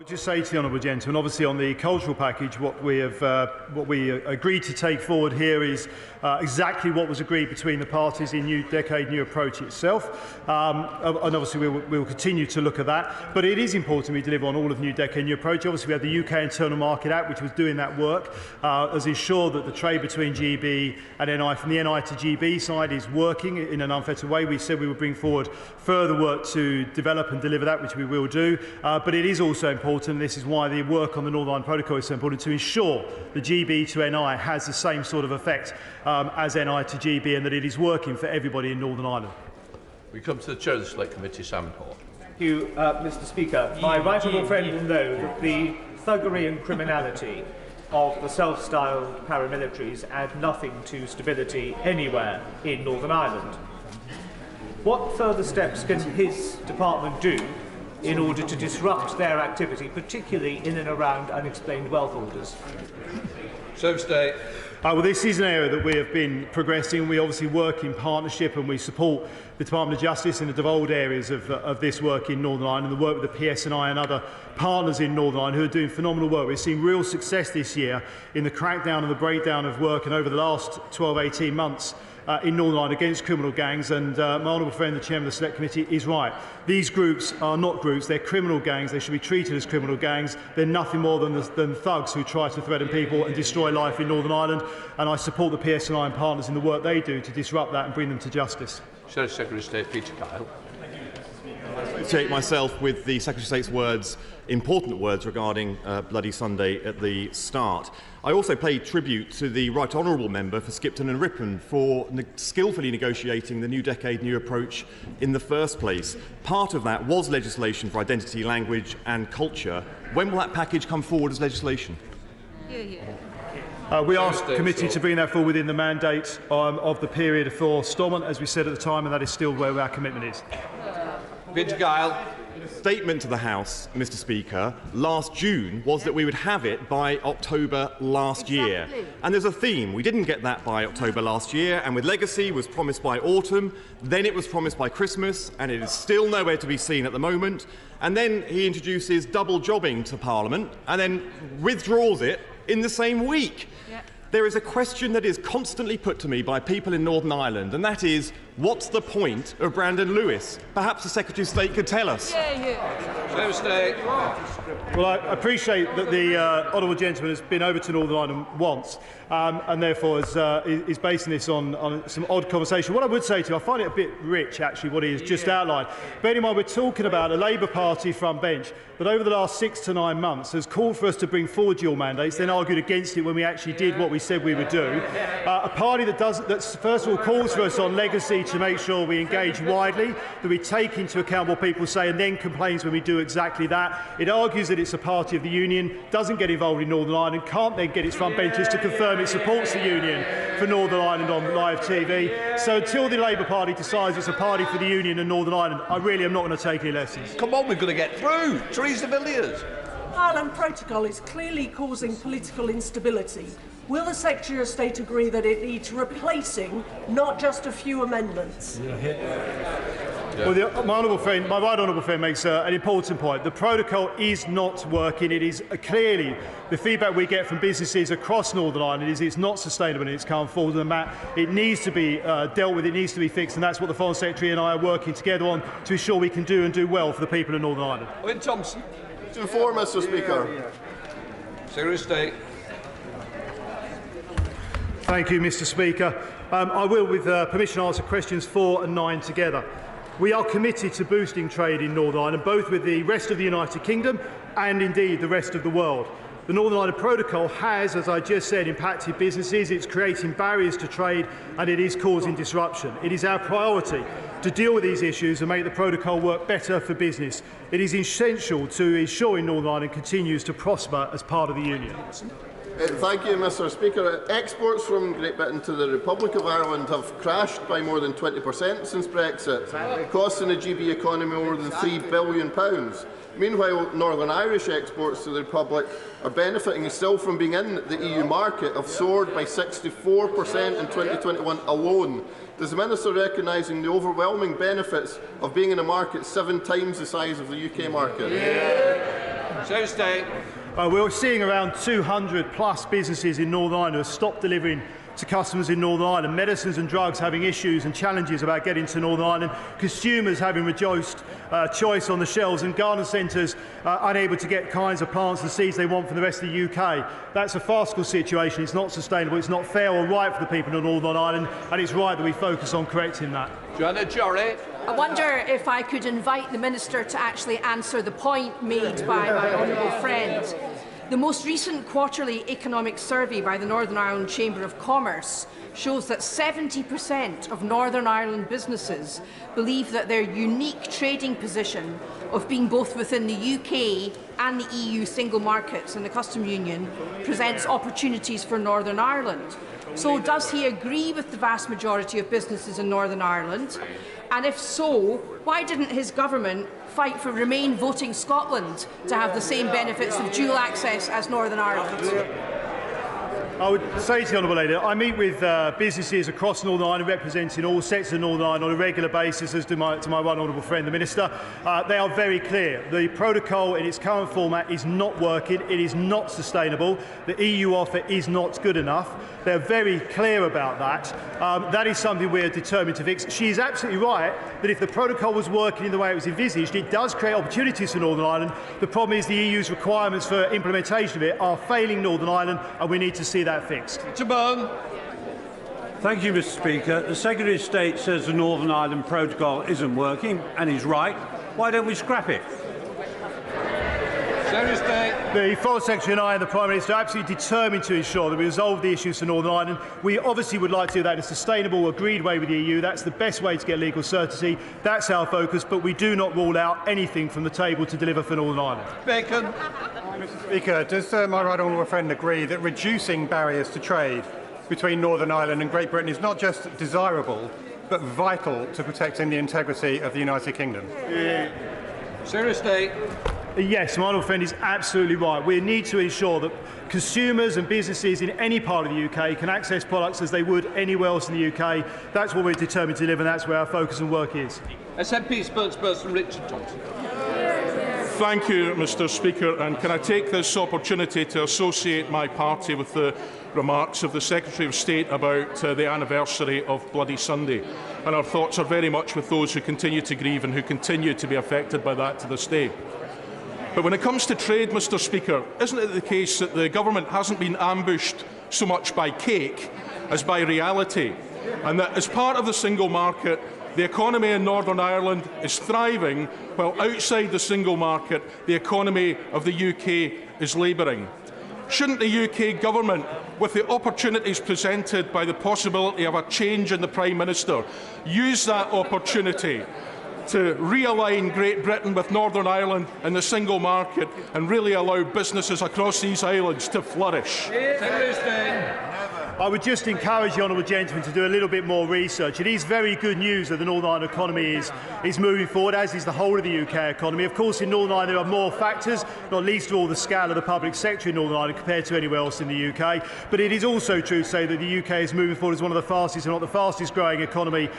Just say to the honourable gentleman, obviously on the cultural package, what we agreed to take forward here is exactly what was agreed between the parties in New Decade New Approach itself, and obviously we will continue to look at that. But it is important we deliver on all of New Decade New Approach. Obviously we have the UK Internal Market Act, which was doing that work, has ensured that the trade between GB and NI from the NI to GB side is working in an unfettered way. We said we would bring forward further work to develop and deliver that, which we will do. But it is also important, and this is why the work on the Northern Ireland Protocol is so important, to ensure the GB to NI has the same sort of effect as NI to GB, and that it is working for everybody in Northern Ireland. We come to the Chair of the Select Committee, Sam Paul. Thank you, Mr. Speaker. My right honourable friend will know that the thuggery and criminality of the self-styled paramilitaries add nothing to stability anywhere in Northern Ireland. What further steps can his department do in order to disrupt their activity, particularly in and around unexplained wealth orders? State. Well, this is an area that we have been progressing. We obviously work in partnership and we support the Department of Justice in the devolved areas of this work in Northern Ireland, and the work with the PSNI and other partners in Northern Ireland who are doing phenomenal work. We've seen real success this year in the crackdown and the breakdown of work, and over the last 12-18 months in Northern Ireland against criminal gangs, and my honourable friend, the Chairman of the Select Committee, is right. These groups are not groups, they're criminal gangs. They should be treated as criminal gangs. They're nothing more than thugs who try to threaten people and destroy life in Northern Ireland, and I support the PSNI and partners in the work they do to disrupt that and bring them to justice. Secretary of State Peter Kyle. I associate myself with the Secretary of State's words, important words regarding Bloody Sunday at the start. I also pay tribute to the Right Honourable Member for Skipton and Ripon for skillfully negotiating the New Decade New Approach in the first place. Part of that was legislation for identity, language and culture. When will that package come forward as legislation? We asked the committee to bring that forward within the mandate of the period for Stormont, as we said at the time, and that is still where our commitment is. Peter Kyle. Statement to the House, Mr. Speaker, last June was that we would have it by October last year. And there's a theme. We didn't get that by October last year, and with Legacy was promised by autumn, then it was promised by Christmas, and it is still nowhere to be seen at the moment. And then he introduces double jobbing to Parliament, and then withdraws it in the same week. There is a question that is constantly put to me by people in Northern Ireland, and that is, what's the point of Brandon Lewis? Perhaps the Secretary of State could tell us. State. Well, I appreciate that the honourable gentleman has been over to Northern Ireland once, and therefore is basing this on some odd conversation. What I would say to you, I find it a bit rich, actually, what he has just outlined. Bearing in mind, we're talking about a Labour Party front bench that over the last 6 to 9 months has called for us to bring forward dual mandates, then argued against it when we actually did what we said we would do. A party that first of all calls for us on legacy to make sure we engage widely, that we take into account what people say, and then complains when we do exactly that. It argues that it's a party of the Union, doesn't get involved in Northern Ireland, can't then get its front benches to confirm it supports the Union for Northern Ireland on live TV. So until the Labour Party decides it's a party for the Union and Northern Ireland, I really am not going to take any lessons. Come on, we've got to get through. Teresa Villiers. Ireland Protocol is clearly causing political instability. Will the Secretary of State agree that it needs replacing, not just a few amendments? Well, my right honourable friend makes an important point. The protocol is not working. It is clearly the feedback we get from businesses across Northern Ireland is it's not sustainable in its current form. And that it needs to be dealt with. It needs to be fixed, and that's what the Foreign Secretary and I are working together on to ensure we can do and do well for the people of Northern Ireland. Owen Thompson. To inform, Mr. Speaker. Secretary of State. Thank you, Mr. Speaker. I will, with permission, answer questions 4 and 9 together. We are committed to boosting trade in Northern Ireland, both with the rest of the United Kingdom and indeed the rest of the world. The Northern Ireland Protocol has, as I just said, impacted businesses. It's creating barriers to trade and it is causing disruption. It is our priority to deal with these issues and make the protocol work better for business. It is essential to ensuring Northern Ireland continues to prosper as part of the Union. Thank you, Mr. Speaker. Exports from Great Britain to the Republic of Ireland have crashed by more than 20% since Brexit, costing the GB economy more than £3 billion. Meanwhile, Northern Irish exports to the Republic are benefiting still from being in the EU market, have soared by 64% in 2021 alone. Does the Minister recognising the overwhelming benefits of being in a market 7 times the size of the UK market? So stay. We're seeing around 200 plus businesses in Northern Ireland who have stopped delivering to customers in Northern Ireland, medicines and drugs having issues and challenges about getting to Northern Ireland, consumers having reduced choice on the shelves, and garden centres unable to get kinds of plants and seeds they want from the rest of the UK. That's a farcical situation. It's not sustainable. It's not fair or right for the people of Northern Ireland, and it's right that we focus on correcting that. Joanna Jory. I wonder if I could invite the Minister to actually answer the point made by my honourable friend. The most recent quarterly economic survey by the Northern Ireland Chamber of Commerce shows that 70% of Northern Ireland businesses believe that their unique trading position of being both within the UK and the EU single markets and the Customs Union presents opportunities for Northern Ireland. So does he agree with the vast majority of businesses in Northern Ireland? And if so, why didn't his government fight for Remain voting Scotland to have the same benefits of dual access as Northern Ireland? I would say to the Honourable Lady, I meet with businesses across Northern Ireland representing all sectors of Northern Ireland on a regular basis, as to my right honourable friend, the Minister. They are very clear. The protocol in its current format is not working. It is not sustainable. The EU offer is not good enough. They're very clear about that. That is something we're determined to fix. She is absolutely right that if the protocol was working in the way it was envisaged, it does create opportunities for Northern Ireland. The problem is the EU's requirements for implementation of it are failing Northern Ireland, and we need to see that fixed. Thank you, Mr. Speaker. The Secretary of State says the Northern Ireland Protocol isn't working, and he's right. Why don't we scrap it? The Foreign Secretary and I and the Prime Minister are absolutely determined to ensure that we resolve the issues for Northern Ireland. We obviously would like to do that in a sustainable, agreed way with the EU. That's the best way to get legal certainty. That's our focus, but we do not rule out anything from the table to deliver for Northern Ireland. Bacon. Mr. Speaker, does my right honourable friend agree that reducing barriers to trade between Northern Ireland and Great Britain is not just desirable, but vital to protecting the integrity of the United Kingdom? Seriously. Yes, my honourable friend is absolutely right. We need to ensure that consumers and businesses in any part of the UK can access products as they would anywhere else in the UK. That's what we're determined to deliver, and that's where our focus and work is. SNP spokesperson Richard Johnson. Thank you, Mr. Speaker, and can I take this opportunity to associate my party with the remarks of the Secretary of State about the anniversary of Bloody Sunday. And our thoughts are very much with those who continue to grieve and who continue to be affected by that to this day. But when it comes to trade, Mr. Speaker, isn't it the case that the government hasn't been ambushed so much by cake as by reality, and that as part of the single market, the economy in Northern Ireland is thriving, while outside the single market, the economy of the UK is labouring? Shouldn't the UK government, with the opportunities presented by the possibility of a change in the Prime Minister, use that opportunity to realign Great Britain with Northern Ireland in the single market and really allow businesses across these islands to flourish? I would just encourage the honourable gentleman to do a little bit more research. It is very good news that the Northern Ireland economy is moving forward, as is the whole of the UK economy. Of course, in Northern Ireland there are more factors, not least of all the scale of the public sector in Northern Ireland compared to anywhere else in the UK. But it is also true to say that the UK is moving forward as one of the fastest, if not the fastest growing economy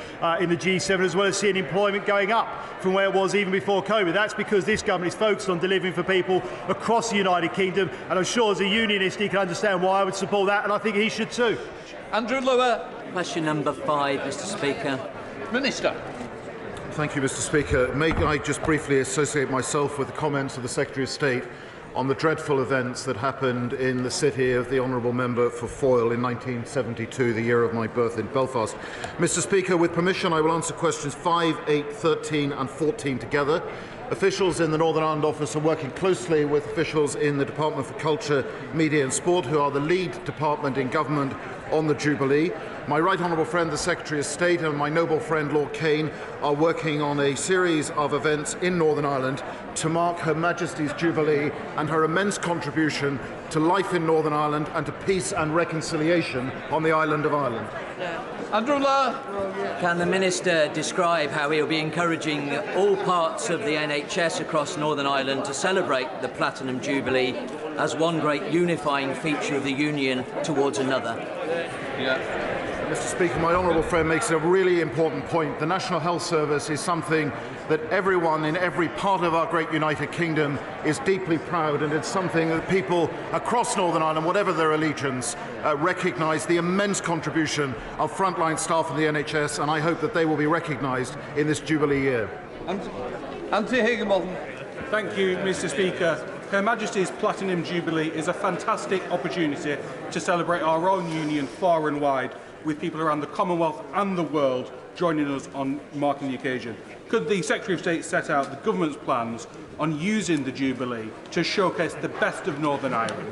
in the G7, as well as seeing employment going up from where it was even before COVID. That's because this government is focused on delivering for people across the United Kingdom, and I'm sure as a unionist he can understand why I would support that, and I think he should too. Andrew Lower. Question number 5, Mr. Speaker. Minister. Thank you, Mr. Speaker. May I just briefly associate myself with the comments of the Secretary of State on the dreadful events that happened in the city of the Honourable Member for Foyle in 1972, the year of my birth in Belfast. Mr. Speaker, with permission, I will answer questions 5, 8, 13 and 14 together. Officials in the Northern Ireland office are working closely with officials in the Department for Culture, Media and Sport, who are the lead department in government on the Jubilee. My right honourable friend, the Secretary of State, and my noble friend, Lord Kane, are working on a series of events in Northern Ireland to mark Her Majesty's Jubilee and her immense contribution to life in Northern Ireland and to peace and reconciliation on the island of Ireland. Andrew Lowe. Can the Minister describe how he will be encouraging all parts of the NHS across Northern Ireland to celebrate the Platinum Jubilee as one great unifying feature of the Union towards another? Mr. Speaker, my honourable friend makes a really important point. The National Health Service is something that everyone in every part of our great United Kingdom is deeply proud, and it's something that people across Northern Ireland, whatever their allegiance, recognise the immense contribution of frontline staff in the NHS, and I hope that they will be recognised in this Jubilee year. Anthony Higginbotham. Thank you, Mr. Speaker. Her Majesty's Platinum Jubilee is a fantastic opportunity to celebrate our own union far and wide, with people around the Commonwealth and the world joining us on marking the occasion. Could the Secretary of State set out the government's plans on using the Jubilee to showcase the best of Northern Ireland?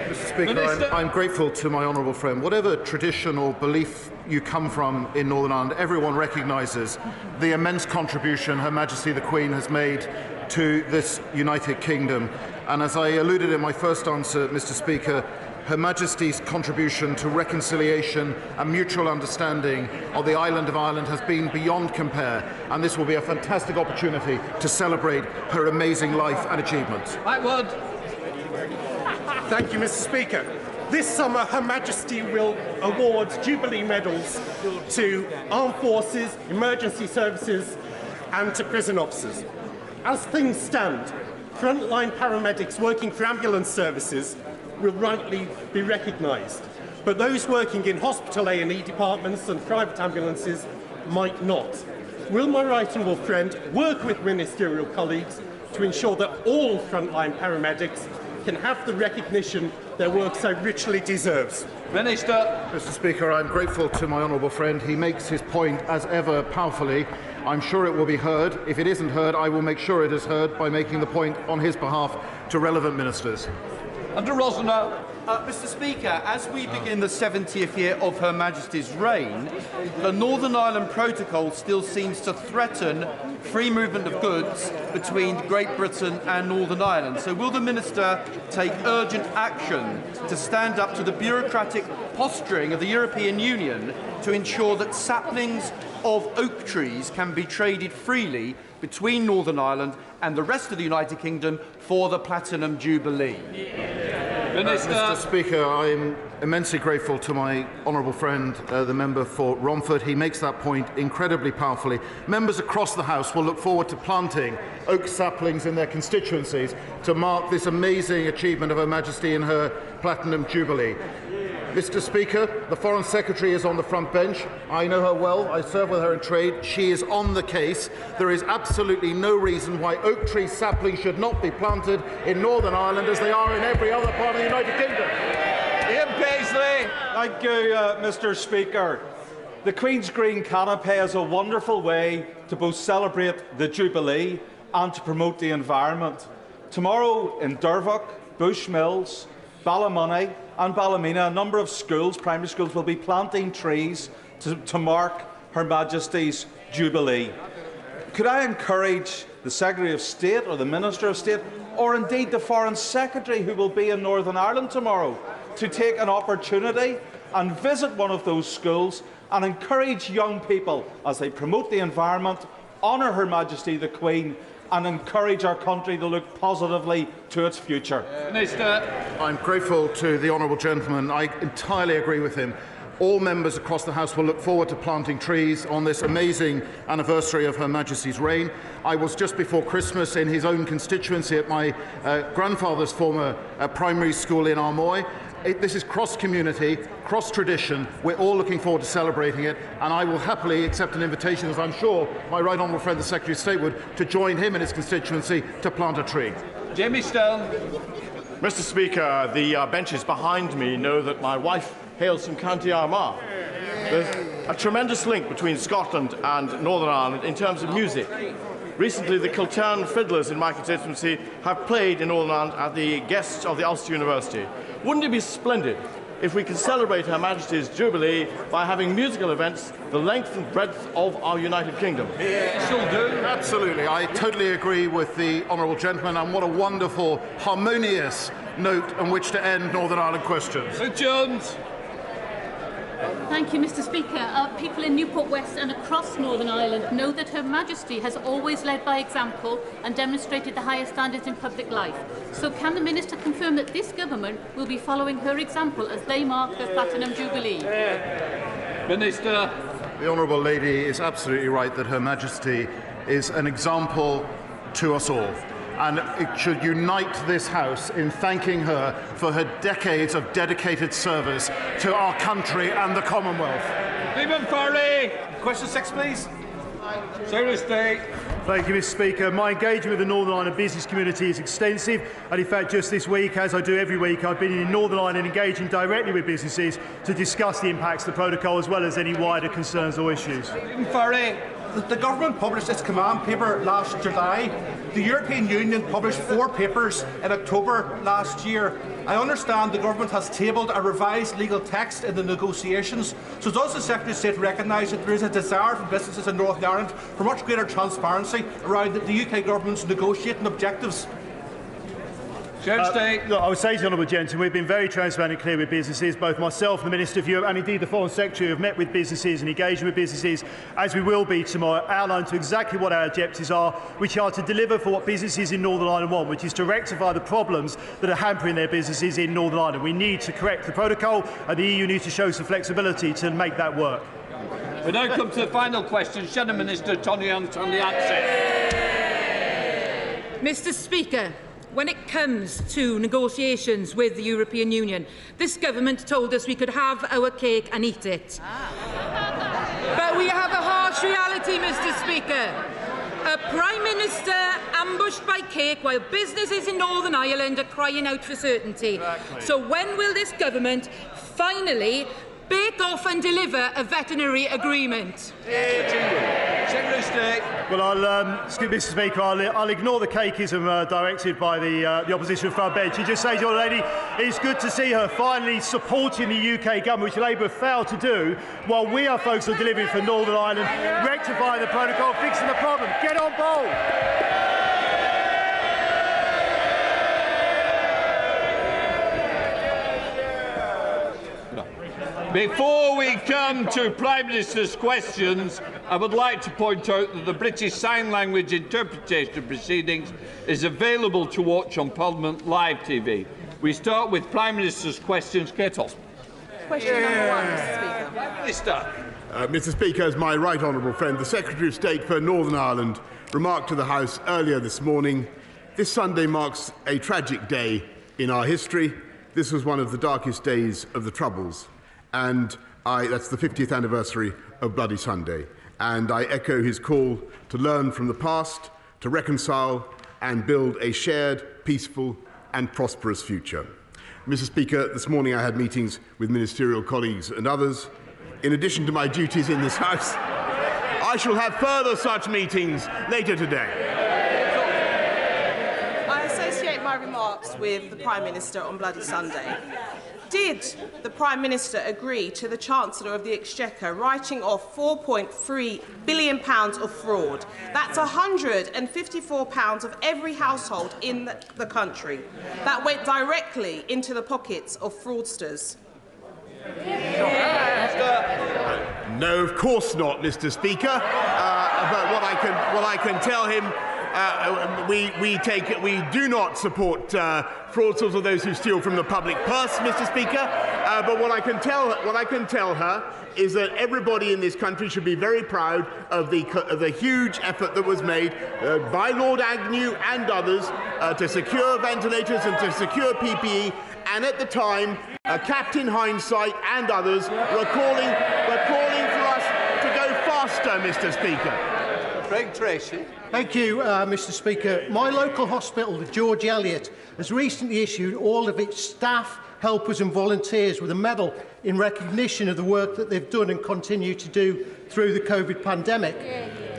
Mr. Speaker, I'm grateful to my honourable friend. Whatever tradition or belief you come from in Northern Ireland, everyone recognises the immense contribution Her Majesty the Queen has made to this United Kingdom. And as I alluded in my first answer, Mr. Speaker, Her Majesty's contribution to reconciliation and mutual understanding of the island of Ireland has been beyond compare, and this will be a fantastic opportunity to celebrate her amazing life and achievements. Thank you, Mr. Speaker. This summer, Her Majesty will award Jubilee medals to armed forces, emergency services, and to prison officers. As things stand, frontline paramedics working for ambulance services will rightly be recognised, but those working in hospital A&E departments and private ambulances might not. Will my right honourable friend work with ministerial colleagues to ensure that all frontline paramedics can have the recognition their work so richly deserves? Minister. Mr. Speaker, I'm grateful to my honourable friend. He makes his point, as ever, powerfully. I'm sure it will be heard. If it isn't heard, I will make sure it is heard by making the point on his behalf to relevant ministers. Under Rosner. Mr. Speaker, as we begin the 70th year of Her Majesty's reign, the Northern Ireland Protocol still seems to threaten free movement of goods between Great Britain and Northern Ireland. So will the Minister take urgent action to stand up to the bureaucratic posturing of the European Union to ensure that saplings of oak trees can be traded freely between Northern Ireland and the rest of the United Kingdom for the Platinum Jubilee? Mr. Speaker, I'm immensely grateful to my honourable friend, the member for Romford. He makes that point incredibly powerfully. Members across the House will look forward to planting oak saplings in their constituencies to mark this amazing achievement of Her Majesty in her Platinum Jubilee. Mr. Speaker, the Foreign Secretary is on the front bench. I know her well. I serve with her in trade. She is on the case. There is absolutely no reason why oak tree saplings should not be planted in Northern Ireland as they are in every other part of the United Kingdom. Ian Paisley. Thank you, Mr. Speaker. The Queen's Green Canopy is a wonderful way to both celebrate the Jubilee and to promote the environment. Tomorrow in Dervock, Bushmills, Ballymoney and Ballymena, a number of schools, primary schools, will be planting trees to mark Her Majesty's Jubilee. Could I encourage the Secretary of State or the Minister of State, or indeed the Foreign Secretary who will be in Northern Ireland tomorrow, to take an opportunity and visit one of those schools and encourage young people as they promote the environment, honour Her Majesty the Queen, and encourage our country to look positively to its future? Minister. I'm grateful to the honourable gentleman. I entirely agree with him. All members across the House will look forward to planting trees on this amazing anniversary of Her Majesty's reign. I was just before Christmas in his own constituency at my grandfather's former primary school in Armoy. This is cross-community, cross-tradition. We're all looking forward to celebrating it, and I will happily accept an invitation, as I'm sure my right honourable friend, the Secretary of State, would, to join him in his constituency to plant a tree. Jamie Stone. Mr. Speaker, the benches behind me know that my wife hails from County Armagh. There's a tremendous link between Scotland and Northern Ireland in terms of music. Recently, the Kiltern Fiddlers in my constituency have played in Northern Ireland at the guests of the Ulster University. Wouldn't it be splendid if we could celebrate Her Majesty's Jubilee by having musical events the length and breadth of our United Kingdom? Shall do. Absolutely. I totally agree with the honourable gentleman, and what a wonderful, harmonious note on which to end Northern Ireland questions. Sir Jones. Thank you, Mr. Speaker. People in Newport West and across Northern Ireland know that Her Majesty has always led by example and demonstrated the highest standards in public life. So can the Minister confirm that this government will be following her example as they mark her Platinum Jubilee? Minister. The Honourable Lady is absolutely right that Her Majesty is an example to us all. And it should unite this House in thanking her for her decades of dedicated service to our country and the Commonwealth. Stephen Farley. Question 6, please. Seriously. Thank you, Mr. Speaker. My engagement with the Northern Ireland business community is extensive, and in fact just this week, as I do every week, I've been in Northern Ireland engaging directly with businesses to discuss the impacts of the protocol as well as any wider concerns or issues. Stephen Farley. The government published its command paper last July. The European Union published 4 papers in October last year. I understand the government has tabled a revised legal text in the negotiations. So does the Secretary of State recognise that there is a desire from businesses in Northern Ireland for much greater transparency around the UK government's negotiating objectives? Look, I would say to the Honourable Gentleman, we've been very transparent and clear with businesses. Both myself and the Minister of Europe and indeed the Foreign Secretary have met with businesses and engaged with businesses, as we will be tomorrow, outlined to exactly what our objectives are, which are to deliver for what businesses in Northern Ireland want, which is to rectify the problems that are hampering their businesses in Northern Ireland. We need to correct the protocol, and the EU needs to show some flexibility to make that work. We now come to the final question. Shadow Minister Tony Hunt on the answer. Mr. Speaker, when it comes to negotiations with the European Union, this government told us we could have our cake and eat it. But we have a harsh reality, Mr. Speaker. A Prime Minister ambushed by cake while businesses in Northern Ireland are crying out for certainty. Exactly. So when will this government finally bake off and deliver a veterinary agreement? Well, Mr. Speaker, I'll ignore the cakeism directed by the opposition front bench and just say to your lady, it's good to see her finally supporting the UK government, which Labour failed to do, while we are focused on delivering for Northern Ireland, rectifying the protocol, fixing the problem. Get on board! Before we come to Prime Minister's questions, I would like to point out that the British Sign Language interpretation of proceedings is available to watch on Parliament Live TV. We start with Prime Minister's questions. Kettle. Question number 1, Mr. Speaker. Prime Minister. Mr. Speaker, as my right honourable friend, the Secretary of State for Northern Ireland, remarked to the House earlier this morning, this Sunday marks a tragic day in our history. This was one of the darkest days of the Troubles. And that's the 50th anniversary of Bloody Sunday. And I echo his call to learn from the past, to reconcile and build a shared, peaceful and prosperous future. Mr. Speaker, this morning I had meetings with ministerial colleagues and others. In addition to my duties in this House, I shall have further such meetings later today. I associate my remarks with the Prime Minister on Bloody Sunday. Did the Prime Minister agree to the Chancellor of the Exchequer writing off £4.3 billion of fraud? That's £154 of every household in the country. That went directly into the pockets of fraudsters. No, of course not, Mr. Speaker. But what I can tell him, we do not support fraudsters or those who steal from the public purse, Mr. Speaker. But what I can tell her is that everybody in this country should be very proud of the huge effort that was made by Lord Agnew and others to secure ventilators and to secure PPE. And at the time, Captain Hindsight and others were calling for us to go faster, Mr. Speaker. Craig Tracy. Thank you, Mr. Speaker. My local hospital, the George Eliot, has recently issued all of its staff, helpers and volunteers with a medal in recognition of the work that they've done and continue to do through the COVID pandemic.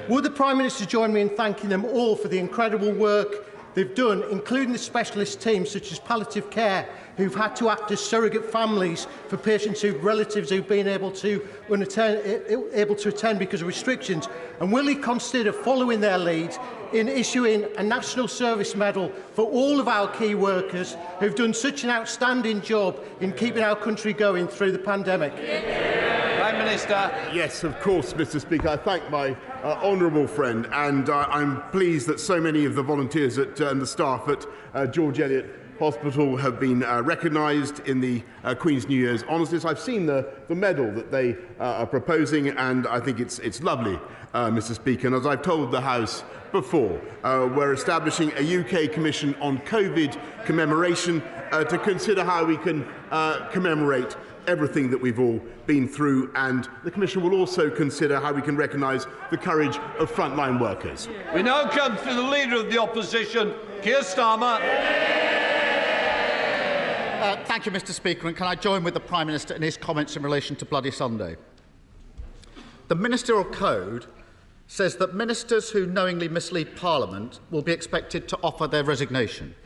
Would the Prime Minister join me in thanking them all for the incredible work they've done, including the specialist teams such as palliative care, who've had to act as surrogate families for patients whose relatives who've been able to attend because of restrictions? And will he consider following their lead in issuing a National Service Medal for all of our key workers who've done such an outstanding job in keeping our country going through the pandemic? Minister. Yes, of course, Mr. Speaker. I thank my honourable friend, and I'm pleased that so many of the volunteers and the staff at George Eliot Hospital have been recognised in the Queen's New Year's honours list. I've seen the medal that they are proposing, and I think it's lovely, Mr. Speaker. And as I've told the House before, we're establishing a UK Commission on COVID commemoration to consider how we can commemorate everything that we've all been through, and the Commission will also consider how we can recognise the courage of frontline workers. We now come to the Leader of the Opposition, Keir Starmer. Thank you, Mr. Speaker, and can I join with the Prime Minister in his comments in relation to Bloody Sunday? The Ministerial Code says that ministers who knowingly mislead Parliament will be expected to offer their resignation.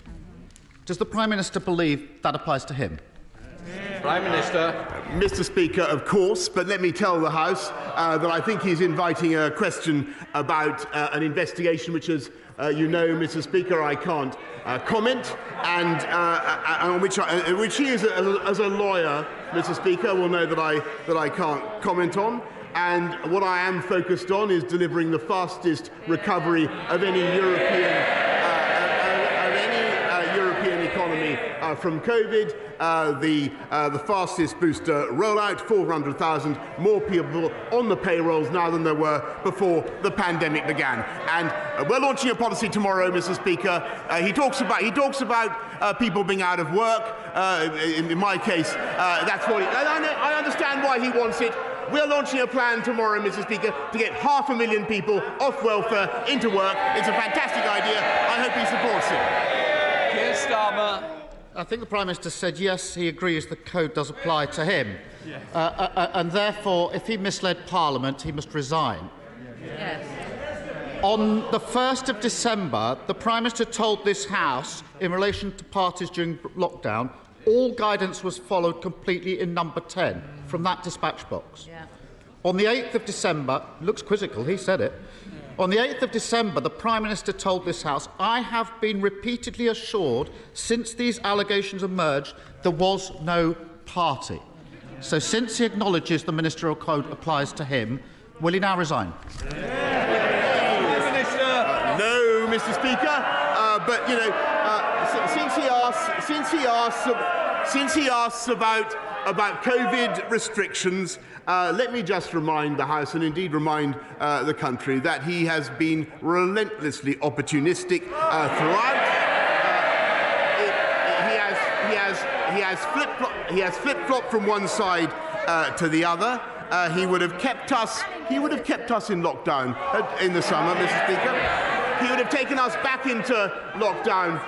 Does the Prime Minister believe that applies to him? Prime Minister. Mr. Speaker, of course, but let me tell the House that I think he's inviting a question about an investigation which, as you know, Mr. Speaker, I can't comment, and on which he, as a lawyer, Mr. Speaker, will know that I can't comment on. And what I am focused on is delivering the fastest recovery of any European economy from COVID, the fastest booster rollout, 400,000 more people on the payrolls now than there were before the pandemic began. And we're launching a policy tomorrow, Mr. Speaker. He talks about people being out of work. In my case, that's what I understand why he wants it. We're launching a plan tomorrow, Mr. Speaker, to get 500,000 people off welfare into work. It's a fantastic idea. I hope he supports it. Keir Starmer. I think the Prime Minister said yes, he agrees the code does apply to him. Yes. And therefore, if he misled Parliament, he must resign. Yes. On the 1st of December, the Prime Minister told this House, in relation to parties during lockdown, all guidance was followed completely in number 10 from that dispatch box. Yeah. On the 8th of December, looks quizzical, he said it. On the 8th of December, the Prime Minister told this House, I have been repeatedly assured since these allegations emerged there was no party. So since he acknowledges the Ministerial Code applies to him, will he now resign? No, Mr. Speaker, but you know, since he asks about COVID restrictions, let me just remind the House, and indeed remind the country, that he has been relentlessly opportunistic throughout. He has flip-flopped from one side to the other. He would have kept us in lockdown in the summer, Mr. Speaker. He would have taken us back into lockdown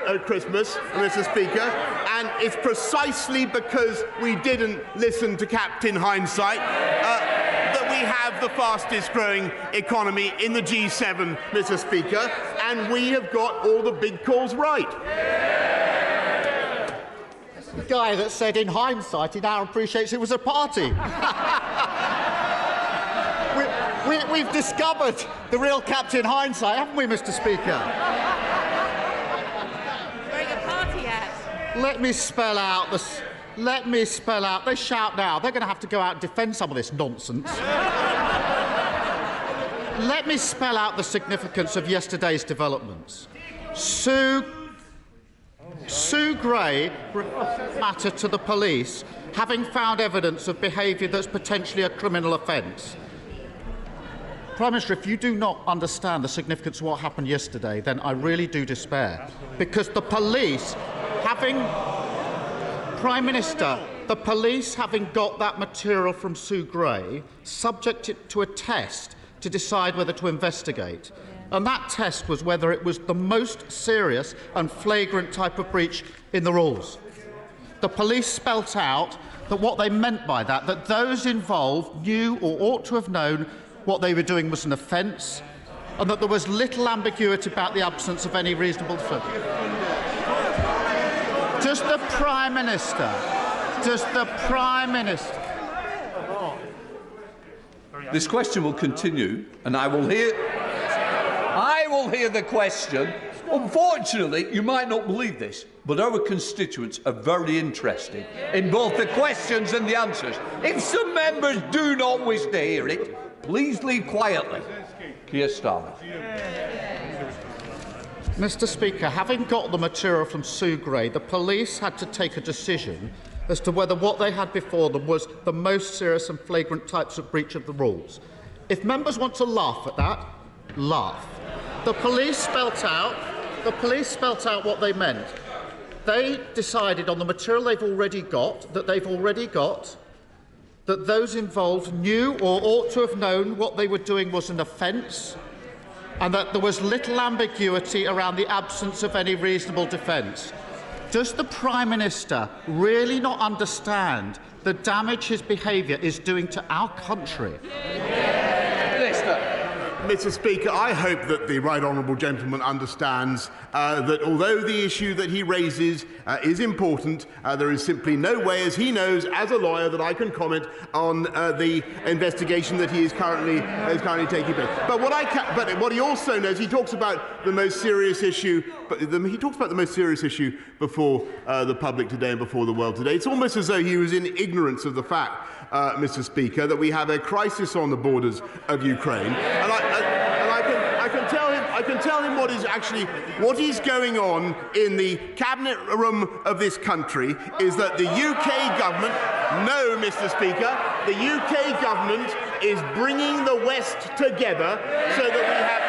at Christmas, Mr. Speaker, and it's precisely because we didn't listen to Captain Hindsight that we have the fastest growing economy in the G7, Mr. Speaker, and we have got all the big calls right. The guy that said in hindsight he now appreciates it was a party. We've discovered the real Captain Hindsight, haven't we, Mr. Speaker? Wearing a party hat. Let me spell out. They shout now. They're going to have to go out and defend some of this nonsense. Let me spell out the significance of yesterday's developments. Sue Grey referred the matter to the police, having found evidence of behaviour that's potentially a criminal offence. Prime Minister, if you do not understand the significance of what happened yesterday, then I really do despair. Because the police, Prime Minister, the police, having got that material from Sue Grey, subject it to a test to decide whether to investigate. And that test was whether it was the most serious and flagrant type of breach in the rules. The police spelt out that what they meant by that those involved knew or ought to have known what they were doing was an offence, and that there was little ambiguity about the absence of any reasonable defence. Does the Prime Minister, This question will continue, and I will hear... I will hear the question. Unfortunately, you might not believe this, but our constituents are very interested in both the questions and the answers. If some members do not wish to hear it, please leave quietly. Keir Starmer. Mr. Speaker, having got the material from Syu Grey, the police had to take a decision as to whether what they had before them was the most serious and flagrant types of breach of the rules. If members want to laugh at that, laugh. The police spelt out what they meant. They decided on the material they've already got that those involved knew or ought to have known what they were doing was an offence, and that there was little ambiguity around the absence of any reasonable defence. Does the Prime Minister really not understand the damage his behaviour is doing to our country? Mr. Speaker, I hope that the right honourable gentleman understands that although the issue that he raises is important, there is simply no way, as he knows, as a lawyer, that I can comment on the investigation that he is currently taking place. But what he also knows, he talks about the most serious issue. He talks about the most serious issue before the public today and before the world today. It's almost as though he was in ignorance of the fact, Mr. Speaker, that we have a crisis on the borders of Ukraine, and I can tell him what is going on in the cabinet room of this country is that the UK government, no, Mr. Speaker, the UK government is bringing the West together so that we have,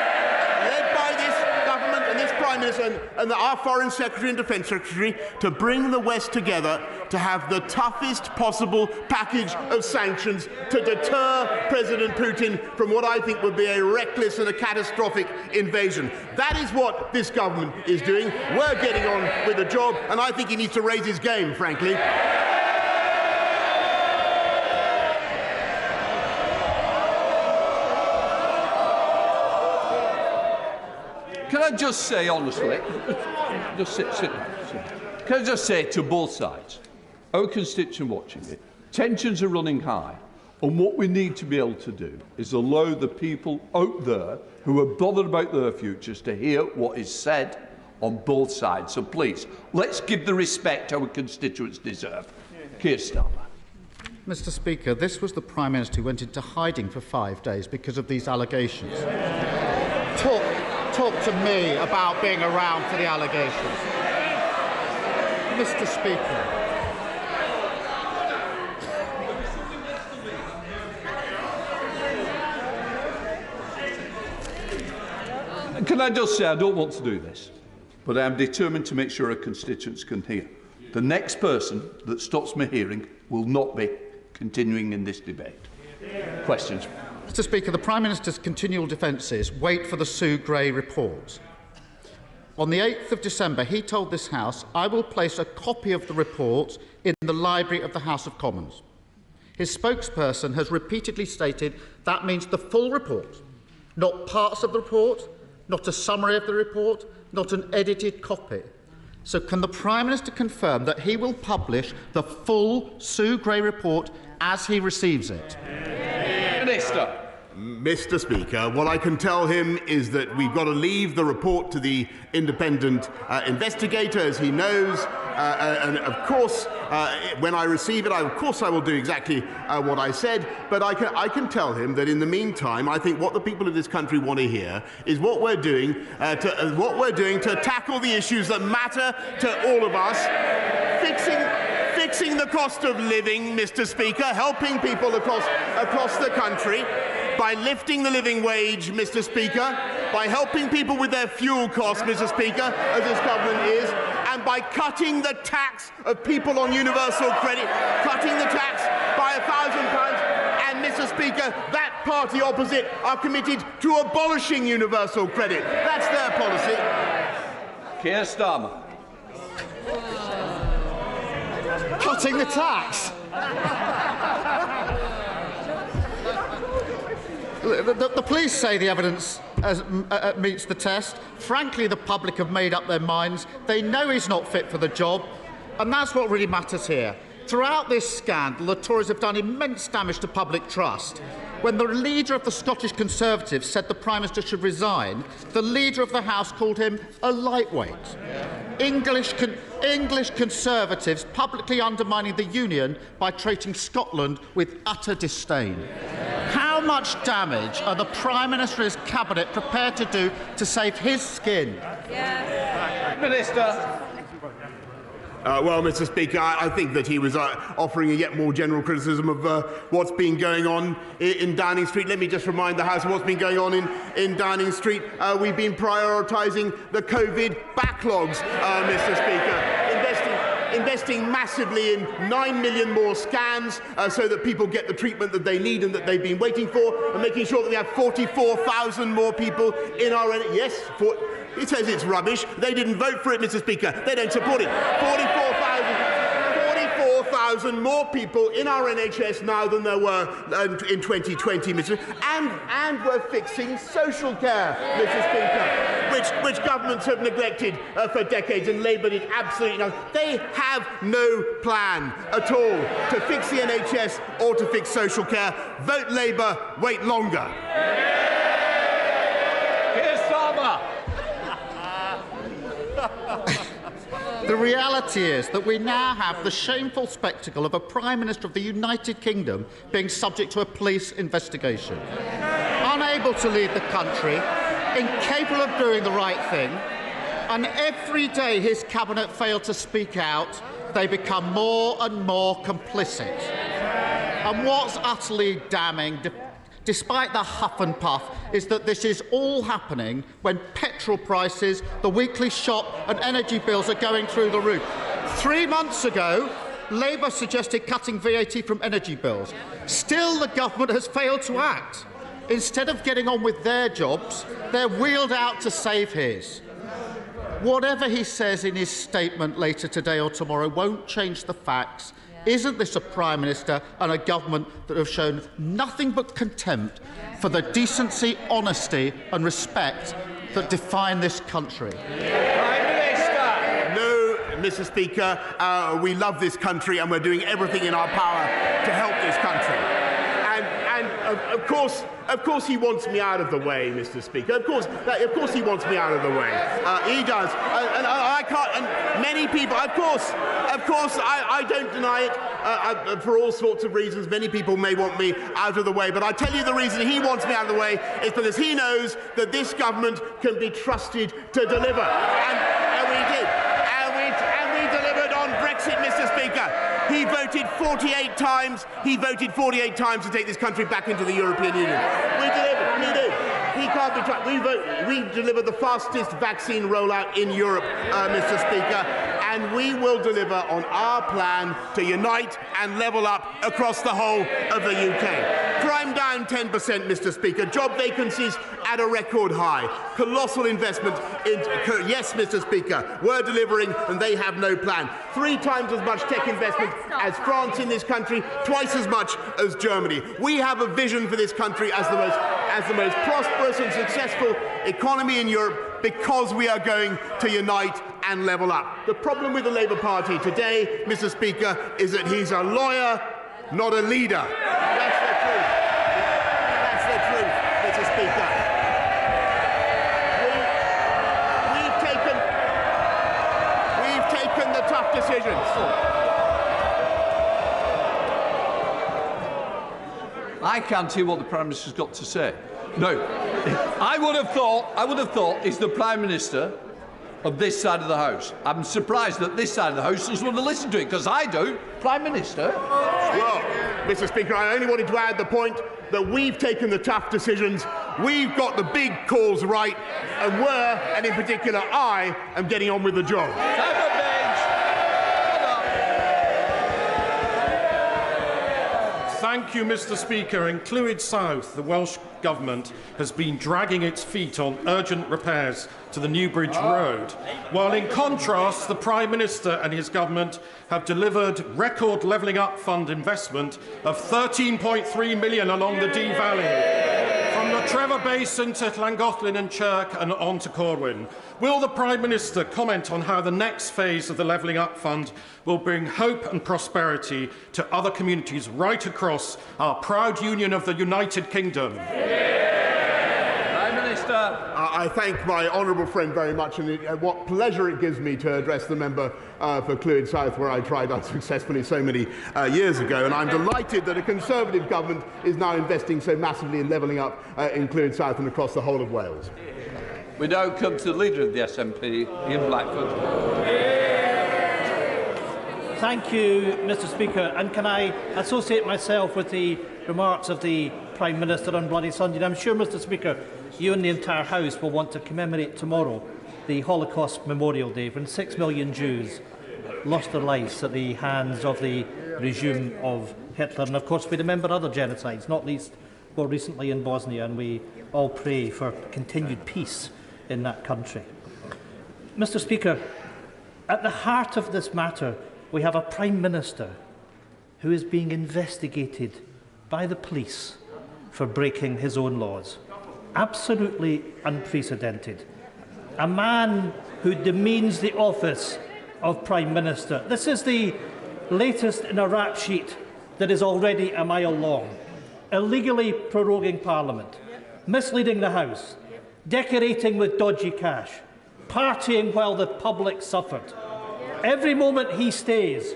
led by this government and this Prime Minister and our Foreign Secretary and Defence Secretary, to bring the West together to have the toughest possible package of sanctions to deter President Putin from what I think would be a reckless and a catastrophic invasion. That is what this government is doing. We're getting on with the job, and I think he needs to raise his game, frankly. Can I just say honestly, can I just say to both sides, our constituent watching it, tensions are running high, and what we need to be able to do is allow the people out there who are bothered about their futures to hear what is said on both sides. So please, let's give the respect our constituents deserve. Keir Starmer. Mr. Speaker, this was the Prime Minister who went into hiding for 5 days because of these allegations. Talk to me about being around for the allegations. Mr. Speaker. Can I just say, I don't want to do this, but I am determined to make sure our constituents can hear. The next person that stops me hearing will not be continuing in this debate. Questions? Mr. Speaker, the Prime Minister's continual defences wait for the Syu Grey report. On the 8th of December, he told this House, I will place a copy of the report in the library of the House of Commons. His spokesperson has repeatedly stated that means the full report, not parts of the report, not a summary of the report, not an edited copy. So can the Prime Minister confirm that he will publish the full Syu Grey report as he receives it? Minister. Mr. Speaker, what I can tell him is that we've got to leave the report to the independent investigator, as he knows, and of course, when I receive it, I will do exactly what I said. But I can tell him that in the meantime, I think what the people of this country want to hear is what we're doing to tackle the issues that matter to all of us, fixing the cost of living, Mr. Speaker, helping people across the country, by lifting the living wage, Mr. Speaker, by helping people with their fuel costs, Mr. Speaker, as this government is, and by cutting the tax of people on universal credit, cutting the tax by £1,000. And, Mr. Speaker, that party opposite are committed to abolishing universal credit. That's their policy. Keir Starmer. Cutting the tax. The police say the evidence meets the test. Frankly, the public have made up their minds. They know he's not fit for the job, and that's what really matters here. Throughout this scandal, the Tories have done immense damage to public trust. When the leader of the Scottish Conservatives said the Prime Minister should resign, the leader of the House called him a lightweight. English Conservatives publicly undermining the Union by treating Scotland with utter disdain. How much damage are the Prime Minister and his Cabinet prepared to do to save his skin? Minister. Well, Mr. Speaker, I think that he was offering a yet more general criticism of what's been going on in Downing Street. Let me just remind the House of what's been going on in Downing Street. We've been prioritising the COVID backlogs, Mr. Speaker, investing massively in 9 million more scans so that people get the treatment that they need and that they've been waiting for, and making sure that we have 44,000 more people in our... Yes, it says it's rubbish. They didn't vote for it, Mr. Speaker. They don't support it. 44,000 more people in our NHS now than there were in 2020, Mr. And we're fixing social care, Mr. Speaker, which governments have neglected for decades, and Labour did absolutely nothing. They have no plan at all to fix the NHS or to fix social care. Vote Labour, wait longer. Here's Farmer. The reality is that we now have the shameful spectacle of a Prime Minister of the United Kingdom being subject to a police investigation. Unable to lead the country, incapable of doing the right thing, and every day his Cabinet fail to speak out, they become more and more complicit. And what's utterly damning, despite the huff and puff, is that this is all happening when petrol prices, the weekly shop and energy bills are going through the roof. 3 months ago, Labour suggested cutting VAT from energy bills. Still, the government has failed to act. Instead of getting on with their jobs, they're wheeled out to save his. Whatever he says in his statement later today or tomorrow won't change the facts. Isn't this a Prime Minister and a government that have shown nothing but contempt for the decency, honesty and respect that define this country? Prime Minister! No, Mr. Speaker, we love this country and we're doing everything in our power to help this country. And of course he wants me out of the way, Mr. Speaker. Of course he wants me out of the way. He does. And I can't, and many people, of course, I don't deny it. For all sorts of reasons, many people may want me out of the way. But I tell you the reason he wants me out of the way is because he knows that this government can be trusted to deliver. And we did. And we delivered on Brexit, Mr. Speaker. He voted 48 times. He voted 48 times to take this country back into the European Union. We delivered. We did. He can't be trusted. We delivered the fastest vaccine rollout in Europe, Mr. Speaker, and we will deliver on our plan to unite and level up across the whole of the UK. Crime down 10%, Mr. Speaker. Job vacancies at a record high. Colossal investment in... Yes, Mr. Speaker, we're delivering and they have no plan. 3 times as much tech investment as France in this country, twice as much as Germany. We have a vision for this country as the most prosperous and successful economy in Europe because we are going to unite and level up. The problem with the Labour Party today, Mr. Speaker, is that he's a lawyer, not a leader. That's the truth. That's the truth, Mr. Speaker. We've taken the tough decisions. I can't hear what the Prime Minister's got to say. No. I would have thought he's the Prime Minister of this side of the House. I'm surprised that this side of the House doesn't want to listen to it, because I do. Prime Minister. Well, Mr. Speaker, I only wanted to add the point that we've taken the tough decisions, we've got the big calls right, and in particular I, am getting on with the job. Thank you, Mr. Speaker. In Clwyd South, the Welsh Government has been dragging its feet on urgent repairs to the Newbridge Road, while in contrast, the Prime Minister and his government have delivered record Levelling Up Fund investment of £13.3 million along the Dee Valley. From the Trevor Basin to Llangollen and Chirk and on to Corwin. Will the Prime Minister comment on how the next phase of the Levelling Up Fund will bring hope and prosperity to other communities right across our proud union of the United Kingdom? Prime Minister. I thank my honourable friend very much, and what pleasure it gives me to address the member for Clwyd South, where I tried unsuccessfully so many years ago. And I'm delighted that a Conservative government is now investing so massively in levelling up in Clwyd South and across the whole of Wales. We now come to the Leader of the SNP, Ian Blackford. Thank you, Mr. Speaker. And can I associate myself with the remarks of the Prime Minister on Bloody Sunday? And I'm sure, Mr. Speaker, you and the entire House will want to commemorate tomorrow the Holocaust Memorial Day, when 6 million Jews lost their lives at the hands of the regime of Hitler. And of course we remember other genocides, not least more recently in Bosnia, and we all pray for continued peace in that country. Mr. Speaker, at the heart of this matter we have a Prime Minister who is being investigated by the police for breaking his own laws. Absolutely unprecedented. A man who demeans the office of Prime Minister. This is the latest in a rap sheet that is already a mile long. Illegally proroguing Parliament, misleading the House, decorating with dodgy cash, partying while the public suffered. Every moment he stays,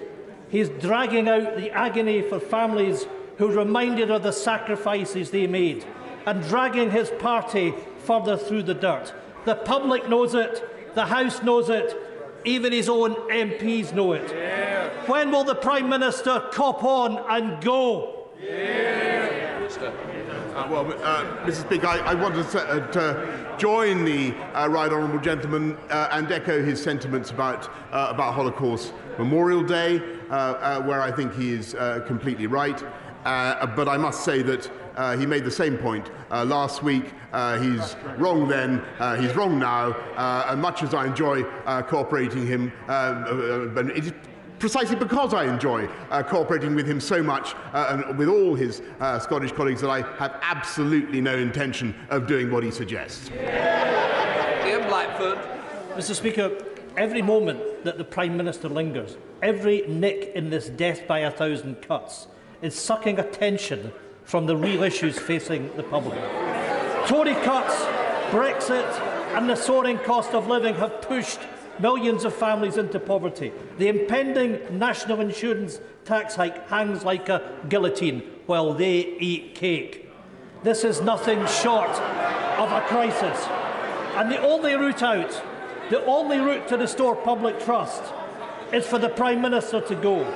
he is dragging out the agony for families who are reminded of the sacrifices they made, and dragging his party further through the dirt. The public knows it, the House knows it, even his own MPs know it. Yeah. When will the Prime Minister cop on and go? Yeah. Mr. Speaker, I want to join the right honourable gentleman and echo his sentiments about Holocaust Memorial Day, where I think he is completely right. But I must say that he made the same point last week. He's wrong then, he's wrong now, and much as I enjoy cooperating him, but it is precisely because I enjoy cooperating with him so much and with all his Scottish colleagues that I have absolutely no intention of doing what he suggests. Ian Blackford. Mr. Speaker, every moment that the Prime Minister lingers, every nick in this death by 1,000 cuts is sucking attention from the real issues facing the public. Tory cuts, Brexit and the soaring cost of living have pushed millions of families into poverty. The impending national insurance tax hike hangs like a guillotine while they eat cake. This is nothing short of a crisis. And the only route out, the only route to restore public trust is for the Prime Minister to go.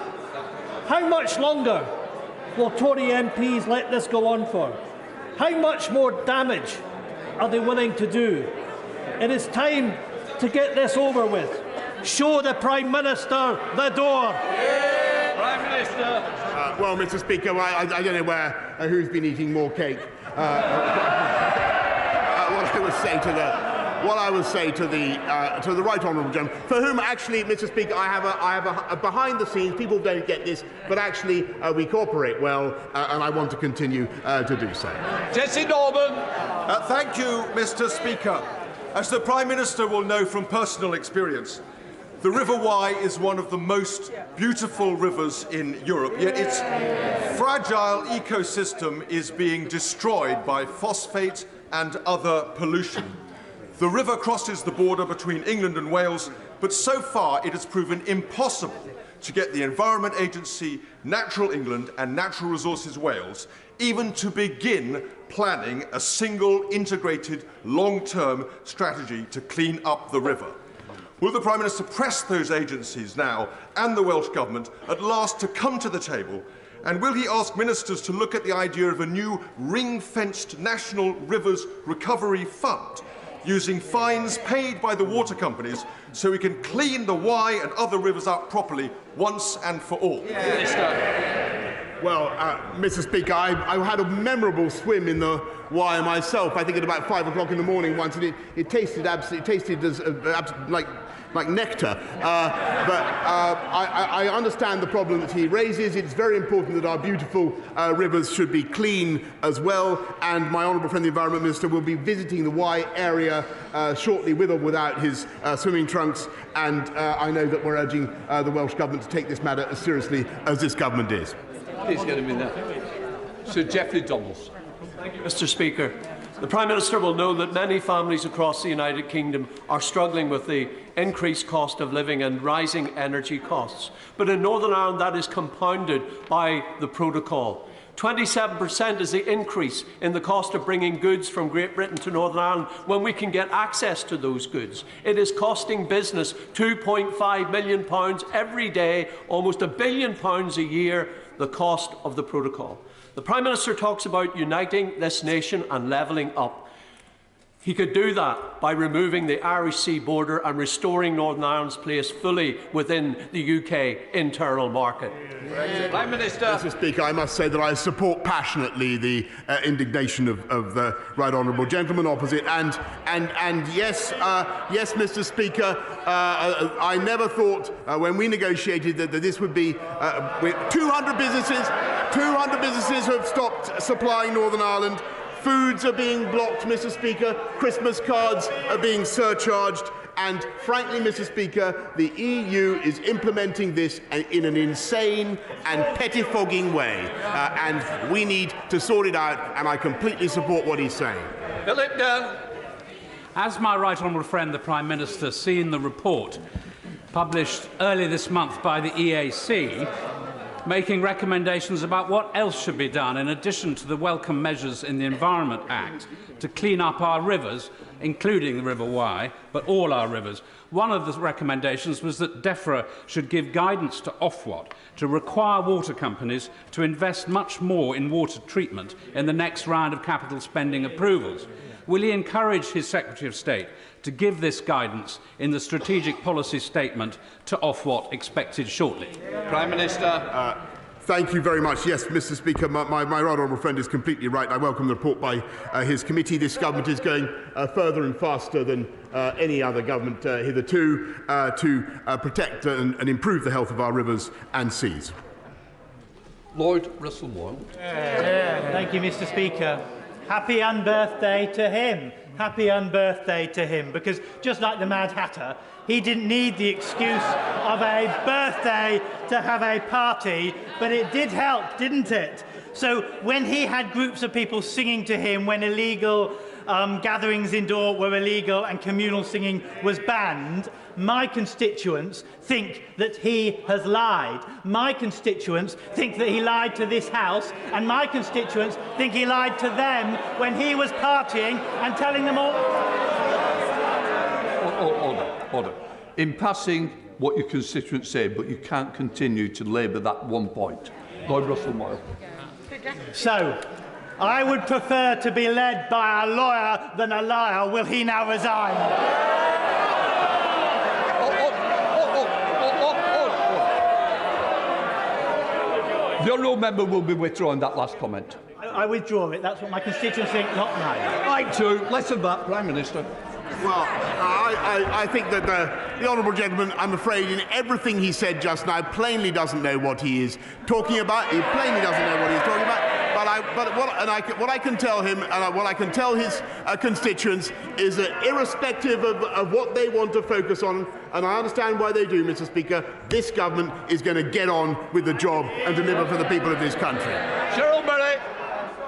How much longer will Tory MPs let this go on for? How much more damage are they willing to do? It is time to get this over with. Show the Prime Minister the door. Yeah. Prime Minister. Well, Mr. Speaker, I don't know who's been eating more cake. What I would say to the right honourable gentleman, for whom actually, Mr. Speaker, I have a behind the scenes. People don't get this, but actually we cooperate well, and I want to continue to do so. Jesse Norman. Thank you, Mr. Speaker. As the Prime Minister will know from personal experience, the River Wye is one of the most beautiful rivers in Europe, yet its fragile ecosystem is being destroyed by phosphate and other pollution. The river crosses the border between England and Wales, but so far it has proven impossible to get the Environment Agency, Natural England and Natural Resources Wales even to begin planning a single integrated long-term strategy to clean up the river. Will the Prime Minister press those agencies now and the Welsh Government at last to come to the table? And will he ask ministers to look at the idea of a new ring-fenced National Rivers Recovery Fund, using fines paid by the water companies so we can clean the Wye and other rivers up properly once and for all? Yeah. Well, Mr. Speaker, I had a memorable swim in the Wye myself. I think at about 5 o'clock in the morning once, and it tasted as like nectar. I understand the problem that he raises. It's very important that our beautiful rivers should be clean as well. And my honourable friend, the Environment Minister, will be visiting the Wye area shortly, with or without his swimming trunks. And I know that we're urging the Welsh Government to take this matter as seriously as this government is. Please get him in there. Sir Geoffrey Donaldson. Thank you, Mr. Speaker. The Prime Minister will know that many families across the United Kingdom are struggling with the increased cost of living and rising energy costs. But in Northern Ireland, that is compounded by the protocol. 27% is the increase in the cost of bringing goods from Great Britain to Northern Ireland when we can get access to those goods. It is costing business £2.5 million every day, almost £1 billion a year, the cost of the protocol. The Prime Minister talks about uniting this nation and levelling up. He could do that by removing the Irish Sea border and restoring Northern Ireland's place fully within the UK internal market. Prime Minister. Mr. Speaker, I must say that I support passionately the indignation of the right honourable gentleman opposite. And yes, Mr. Speaker, I never thought when we negotiated that this would be 200 businesses have stopped supplying Northern Ireland. Foods are being blocked, Mr. Speaker. Christmas cards are being surcharged. And frankly, Mr. Speaker, the EU is implementing this in an insane and pettifogging way. And we need to sort it out, and I completely support what he's saying. Philip Dunn. As my right honourable friend, the Prime Minister, seen the report published earlier this month by the EAC, making recommendations about what else should be done in addition to the welcome measures in the Environment Act to clean up our rivers, including the River Wye, but all our rivers. One of the recommendations was that DEFRA should give guidance to Ofwat to require water companies to invest much more in water treatment in the next round of capital spending approvals. Will he encourage his Secretary of State to give this guidance in the strategic policy statement to Ofwat expected shortly? Prime Minister. Thank you very much. Yes, Mr. Speaker, my right honourable friend is completely right. I welcome the report by his committee. This government is going further and faster than any other government hitherto to protect and improve the health of our rivers and seas. Lord Russell-Moyle. Thank you, Mr. Speaker. Happy unbirthday to him. Happy unbirthday to him, because just like the Mad Hatter, he didn't need the excuse of a birthday to have a party, but it did help, didn't it? So when he had groups of people singing to him when illegal gatherings indoor were illegal and communal singing was banned, my constituents think that he has lied. My constituents think that he lied to this House, and my constituents think he lied to them when he was partying and telling them all... Order. In passing what your constituents say, but you can't continue to labour that one point. Lord Russell-Moyle. So, I would prefer to be led by a lawyer than a liar. Will he now resign? The honourable member will be withdrawing that last comment. I withdraw it. That's what my constituents think, not mine. Right to. Less of that, Prime Minister. Well, I think that the honourable gentleman, I'm afraid, in everything he said just now, plainly doesn't know what he is talking about. He plainly doesn't know what he's talking about. What I can tell him, and what I can tell his constituents, is that irrespective of what they want to focus on, and I understand why they do, Mr. Speaker, this government is going to get on with the job and deliver for the people of this country. Cheryl Murray.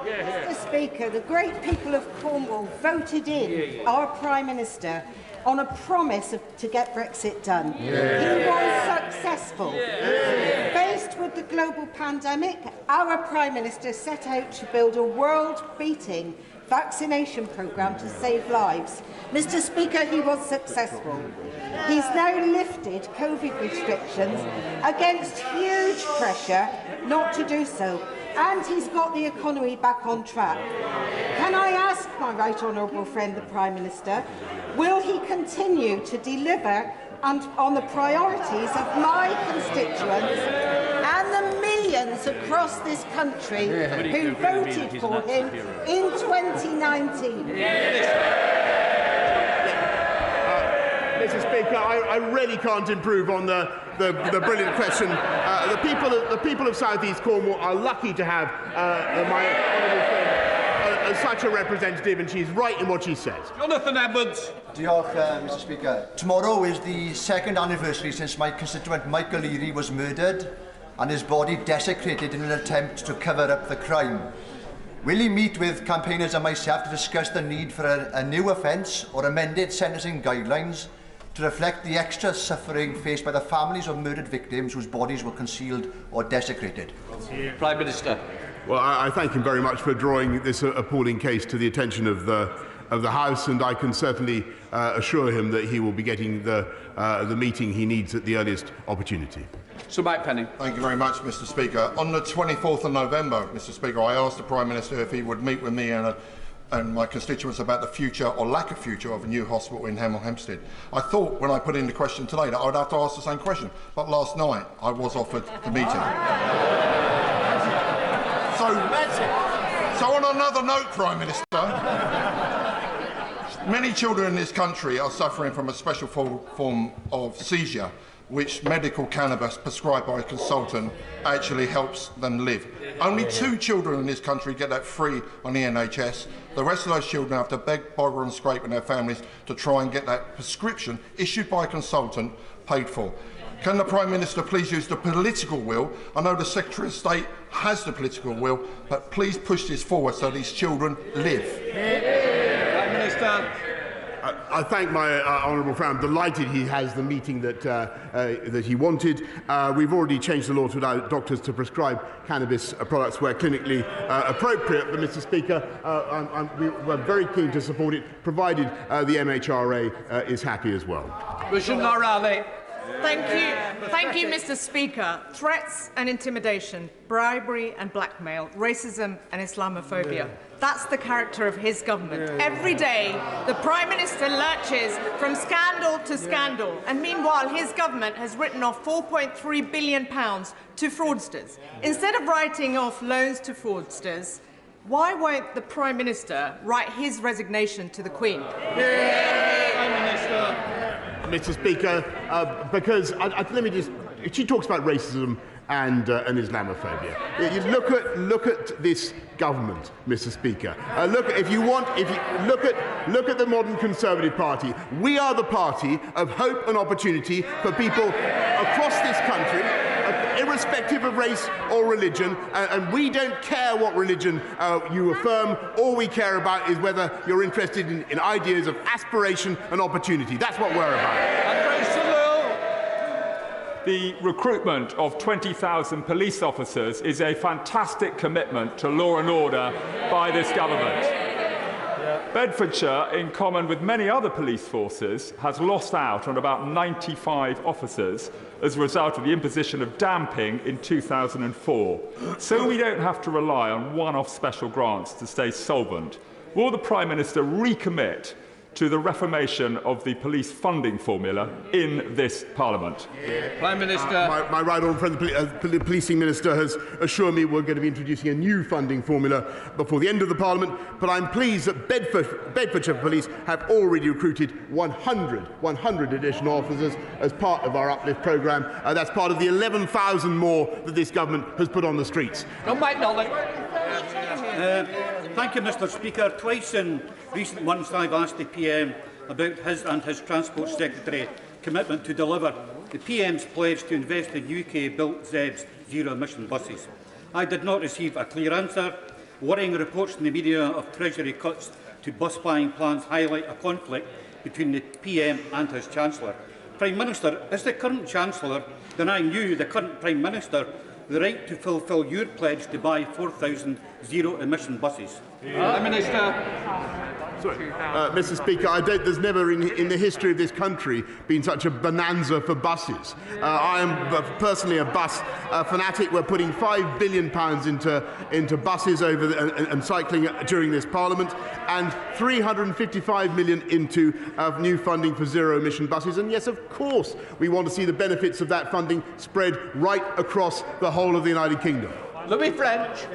Mr. Speaker, the great people of Cornwall voted in our Prime Minister on a promise to get Brexit done. He was successful. Faced with the global pandemic, our Prime Minister set out to build a world-beating vaccination programme to save lives. Mr. Speaker, he was successful. He's now lifted COVID restrictions against huge pressure not to do so, and he's got the economy back on track. Can I ask my right honourable friend, the Prime Minister, will he continue to deliver on the priorities of my constituents and the millions millions across this country who voted for him in 2019. Mr. Speaker, I really can't improve on the brilliant question. The people of South East Cornwall are lucky to have my honourable friend as such a representative, and she's right in what she says. Jonathan Edwards. Diolch, Mr. Speaker. Tomorrow is the second anniversary since my constituent Michael Leary was murdered and his body desecrated in an attempt to cover up the crime. Will he meet with campaigners and myself to discuss the need for a new offence or amended sentencing guidelines to reflect the extra suffering faced by the families of murdered victims whose bodies were concealed or desecrated? Prime Minister. Well, I thank him very much for drawing this appalling case to the attention of the House, and I can certainly assure him that he will be getting the meeting he needs at the earliest opportunity. Sir Mike Penning. Thank you very much, Mr. Speaker. On the 24th of November, Mr. Speaker, I asked the Prime Minister if he would meet with me and my constituents about the future or lack of future of a new hospital in Hemel Hempstead. I thought when I put in the question today that I would have to ask the same question, but last night I was offered the meeting. So on another note, Prime Minister, many children in this country are suffering from a special form of seizure, which medical cannabis prescribed by a consultant actually helps them live. Only 2 children in this country get that free on the NHS. The rest of those children have to beg, borrow and scrape with their families to try and get that prescription issued by a consultant paid for. Can the Prime Minister please use the political will? I know the Secretary of State has the political will, but please push this forward so these children live. Prime Minister. I thank my honourable friend. I'm delighted he has the meeting that he wanted. We've already changed the law to allow doctors to prescribe cannabis products where clinically appropriate. But, Mr. Speaker, we're very keen to support it, provided the MHRA is happy as well. Richard O'Reilly. Thank you, Mr. Speaker. Threats and intimidation, bribery and blackmail, racism and Islamophobia. That's the character of his government. Every day, the Prime Minister lurches from scandal to scandal, and meanwhile, his government has written off £4.3 billion to fraudsters. Instead of writing off loans to fraudsters, why won't the Prime Minister write his resignation to the Queen? Prime Minister. Mr. Speaker, because let me just. She talks about racism and Islamophobia. You look at this government, Mr. Speaker. Look at the modern Conservative Party. We are the party of hope and opportunity for people across this country, irrespective of race or religion, and we don't care what religion you affirm. All we care about is whether you're interested in ideas of aspiration and opportunity. That's what we're about. The recruitment of 20,000 police officers is a fantastic commitment to law and order by this government. Bedfordshire, in common with many other police forces, has lost out on about 95 officers as a result of the imposition of damping in 2004. So we don't have to rely on one-off special grants to stay solvent. Will the Prime Minister recommit to the reformation of the police funding formula in this Parliament? Prime Minister. My right honourable friend, the Policing Minister, has assured me we're going to be introducing a new funding formula before the end of the Parliament, but I'm pleased that Bedfordshire Police have already recruited 100 additional officers as part of our uplift programme. That's part of the 11,000 more that this government has put on the streets. Mike Nolan. Thank you, Mr. Speaker. Twice in recent months I've asked the PM about his and his Transport Secretary commitment to deliver the PM's pledge to invest in UK-built ZEBs zero-emission buses. I did not receive a clear answer. Worrying reports in the media of Treasury cuts to bus buying plans highlight a conflict between the PM and his Chancellor. Prime Minister, is the current Chancellor denying you, the current Prime Minister, the right to fulfil your pledge to buy 4,000 zero-emission buses? Prime Minister. Mr. Speaker, there's never in the history of this country been such a bonanza for buses. I am personally a bus fanatic. We're putting £5 billion into buses and cycling during this Parliament, and £355 million into new funding for zero-emission buses. And yes, of course, we want to see the benefits of that funding spread right across the whole of the United Kingdom. Louis French.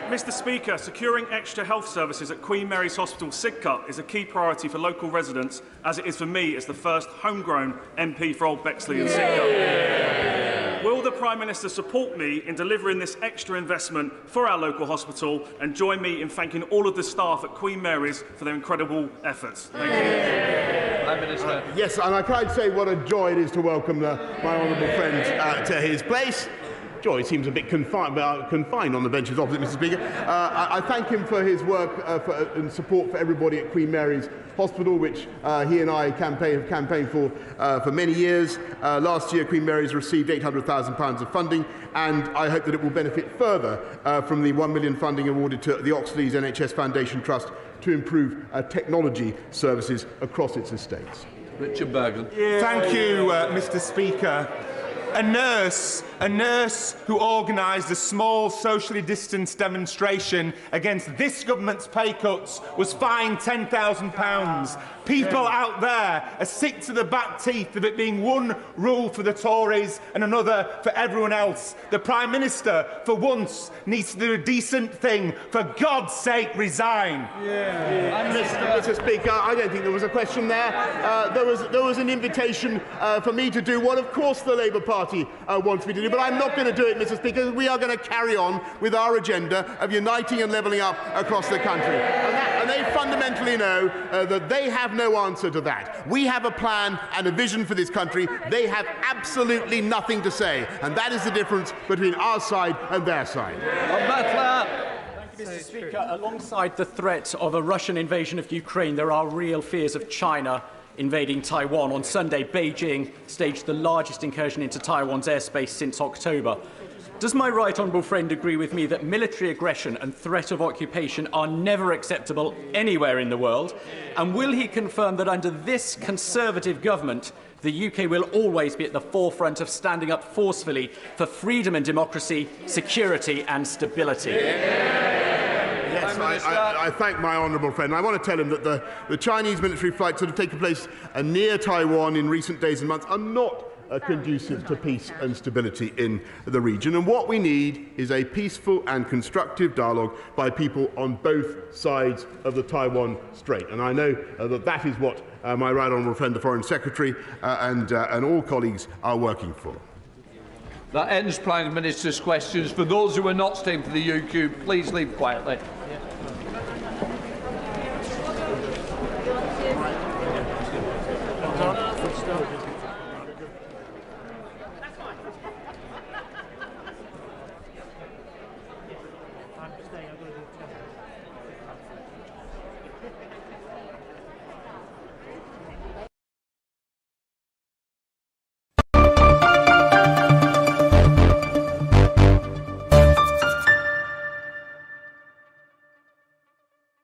Mr. Speaker, securing extra health services at Queen Mary's Hospital Sidcup is a key priority for local residents, as it is for me as the first homegrown MP for Old Bexley and Sidcup. Will the Prime Minister support me in delivering this extra investment for our local hospital and join me in thanking all of the staff at Queen Mary's for their incredible efforts? Thank you. Prime Minister. Yes, and I can't say what a joy it is to welcome my honourable friend to his place. Joy seems a bit confined on the benches opposite, Mr. Speaker. I thank him for his work and support for everybody at Queen Mary's Hospital, which he and I have campaigned for many years. Last year, Queen Mary's received £800,000 of funding, and I hope that it will benefit further from the £1 million funding awarded to the Oxley's NHS Foundation Trust to improve technology services across its estates. Richard Bergen. Thank you, Mr. Speaker. A nurse who organised a small socially distanced demonstration against this government's pay cuts was fined £10,000. People out there are sick to the back teeth of it being one rule for the Tories and another for everyone else. The Prime Minister, for once, needs to do a decent thing. For God's sake, resign. Mr. Speaker, I don't think there was a question there. There was an invitation for me to do what, of course, the Labour Party wants me to do, but I'm not going to do it, Mr. Speaker. We are going to carry on with our agenda of uniting and levelling up across the country. And they fundamentally know that they have no answer to that. We have a plan and a vision for this country. They have absolutely nothing to say. And that is the difference between our side and their side. Mr. Speaker, alongside the threat of a Russian invasion of Ukraine, there are real fears of China invading Taiwan. On Sunday, Beijing staged the largest incursion into Taiwan's airspace since October. Does my right honourable friend agree with me that military aggression and threat of occupation are never acceptable anywhere in the world? And will he confirm that under this Conservative government, the UK will always be at the forefront of standing up forcefully for freedom and democracy, security and stability? Yes, I thank my honourable friend. I want to tell him that the Chinese military flights that have taken place near Taiwan in recent days and months are not conducive to peace and stability in the region. And what we need is a peaceful and constructive dialogue by people on both sides of the Taiwan Strait. And I know that is what my right honourable friend, the Foreign Secretary, and all colleagues are working for. That ends Prime Minister's questions. For those who are not staying for the UQ, please leave quietly.